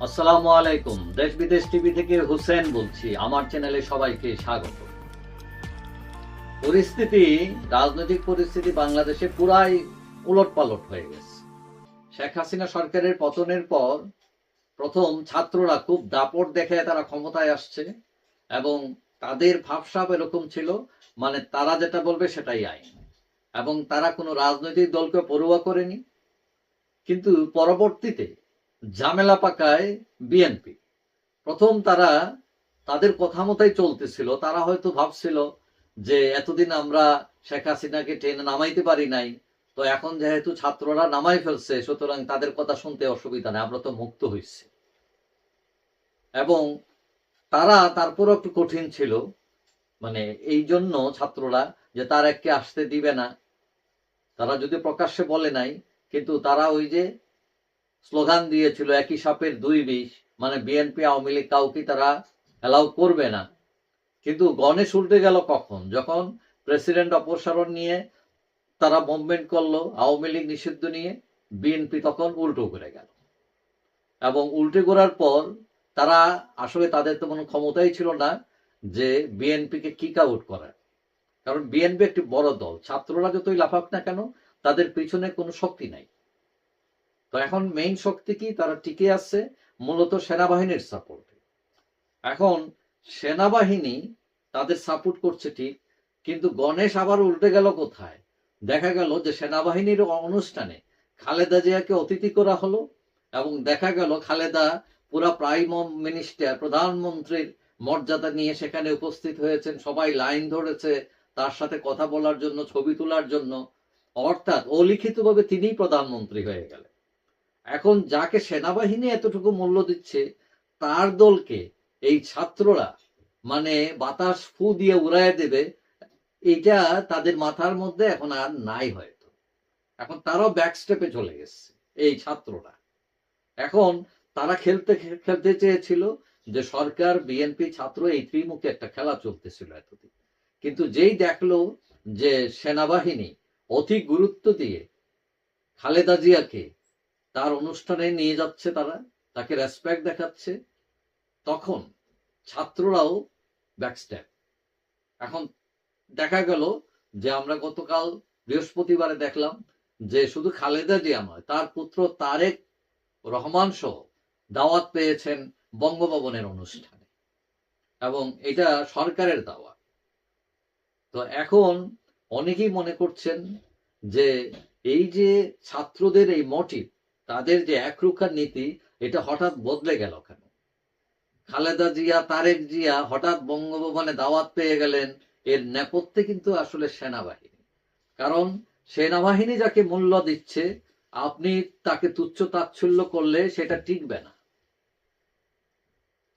আসসালামু আলাইকুম। দেশ বিদেশ টিভি থেকে হুসেন বলছি। আমার চ্যানেলে সবাইকে স্বাগত। পরিস্থিতি, রাজনৈতিক পরিস্থিতি বাংলাদেশে পুরাই উলটপালট হয়ে গেছে। শেখ হাসিনা সরকারের পতনের পর প্রথম ছাত্ররা খুব দাপট দেখায় তারা ক্ষমতায় আসছে এবং তাদের ভাবসাব এরকম ছিল, মানে তারা যেটা বলবে সেটাই আইন, এবং তারা কোনো রাজনৈতিক দলকে পরোয়া করেনি। কিন্তু পরবর্তীতে ঝামেলা পাকায় বিএনপি। প্রথম তারা তাদের কথা মতোই চলতেছিল। তারা হয়তো ভাবছিল যে এতদিন আমরা শেখ হাসিনাকে টেনে নামাইতে পারি নাই, তো এখন যেহেতু ছাত্ররা নামাই ফেলছে সুতরাং তাদের কথা শুনতে অসুবিধা নেই, আমরা তো মুক্ত হইছি। এবং তারা তারপরও একটু কঠিন ছিল, মানে এই জন্য ছাত্ররা যে তারেককে আসতে দিবে না। তারা যদি প্রকাশ্যে বলে নাই, কিন্তু তারা ওই যে স্লোগান দিয়েছিল একই সাপের দুই বিষ, মানে বিএনপি আওয়ামী লীগ কাউকে তারা অ্যালাউ করবে না। কিন্তু গণেশ উল্টে গেল কখন, যখন প্রেসিডেন্ট অপসারণ নিয়ে তারা মুভমেন্ট করলো, আওয়ামী লীগ নিষিদ্ধ নিয়ে বিএনপি তখন উল্টো করে গেল। এবং উল্টে করার পর তারা আসলে তাদের তো কোনো ক্ষমতাই ছিল না যে বিএনপিকে কিক আউট করার, কারণ বিএনপি একটি বড় দল, ছাত্ররা যতই লাফাক না কেন তাদের পিছনে কোনো শক্তি নাই। তো এখন মেইন শক্তি কি, তারা টিকে আছে মূলত সেনাবাহিনীর সাপোর্টে। এখন সেনাবাহিনী তাদের সাপোর্ট করছে ঠিক, কিন্তু গণেশ আবার উল্টে গেল কোথায়, দেখা গেল যে সেনাবাহিনীর অনুষ্ঠানে খালেদা জিয়াকে অতিথি করা হলো এবং দেখা গেল খালেদা পুরা প্রাইম মিনিস্টার, প্রধানমন্ত্রীর মর্যাদা নিয়ে সেখানে উপস্থিত হয়েছেন, সবাই লাইন ধরেছে তার সাথে কথা বলার জন্য, ছবি তোলার জন্য। অর্থাৎ অলিখিতভাবে তিনিই প্রধানমন্ত্রী হয়ে গেলেন। এখন যাকে সেনাবাহিনী এতটুকু মূল্য দিচ্ছে তার দলকে এই ছাত্ররা মানে বাতাস ফু দিয়ে উড়াইয়া দেবে, এটা তাদের মাথার মধ্যে এখন আর নাই হয়তো। এখন তারাও ব্যাকস্টেপে চলে গেছে এই ছাত্ররা। এখন তারা খেলতে খেলতে চেয়েছিল যে সরকার বিএনপি ছাত্র এই ত্রিমুখী একটা খেলা চলতেছিল এতদিন, কিন্তু যেই দেখলো যে সেনাবাহিনী অতি গুরুত্ব দিয়ে খালেদা জিয়াকে তার অনুষ্ঠানে নিয়ে যাচ্ছে, তারা তাকে রেসপেক্ট দেখাচ্ছে, তখন ছাত্ররাও ব্যাকস্ট্যাপ। এখন দেখা গেল যে আমরা গতকাল বৃহস্পতিবারে দেখলাম যে শুধু খালেদা জিয়া নয়, তার পুত্র তারেক রহমান সহ দাওয়াত পেয়েছেন বঙ্গভবনের অনুষ্ঠানে, এবং এটা সরকারের দাওয়াত। তো এখন অনেকেই মনে করছেন যে এই যে ছাত্রদের এই মোটিভ, তাদের যে একরুখার নীতি, এটা হঠাৎ বদলে গেল কেন? খালেদা জিয়া, তারেক জিয়া হঠাৎ বঙ্গভবনে দাওয়াত পেয়ে গেলেন, এর নেপথ্যে কিন্তু আসলে সেনাবাহিনী। কারণ সেনাবাহিনী যাকে মূল্য দিচ্ছে, আপনি তাকে তুচ্ছ তাচ্ছল্য করলে সেটা টিকবে না।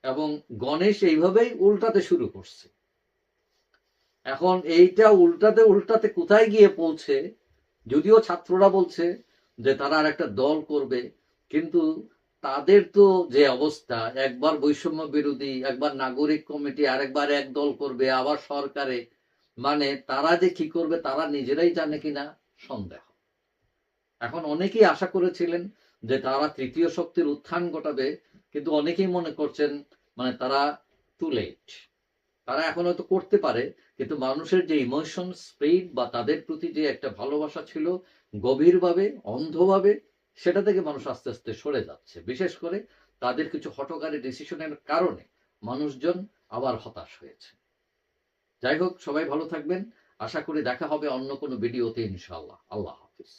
এবং গণেশ এইভাবেই উল্টাতে শুরু করছে। এখন এইটা উল্টাতে উল্টাতে কোথায় গিয়ে পৌঁছে, যদিও ছাত্ররা বলছে যে তারা আর একটা দল করবে, কিন্তু তাদের তো যে অবস্থা, একবার বৈষম্য বিরোধী, একবার নাগরিক কমিটি, আরেকবার এক দল করবে, আবার সরকারে, মানে তারা যে কি করবে তারা নিজেরাই জানে কিনা সন্দেহ। এখন অনেকেই আশা করেছিলেন যে তারা তৃতীয় শক্তির উত্থান ঘটাবে, কিন্তু অনেকেই মনে করছেন মানে তারা টু লেট। তারা এখন হয়তো করতে পারে, কিন্তু মানুষের যে ইমোশন স্পিড বা তাদের প্রতি যে একটা ভালোবাসা ছিল গভীরভাবে, অন্ধভাবে, সেটা থেকে মানুষ আস্তে আস্তে সরে যাচ্ছে। বিশেষ করে তাদের কিছু হঠকারী ডিসিশনের কারণে মানুষজন আবার হতাশ হয়েছে। যাই হোক, সবাই ভালো থাকবেন। আশা করি দেখা হবে অন্য কোনো ভিডিওতে ইনশাআল্লাহ। আল্লাহ হাফিজ।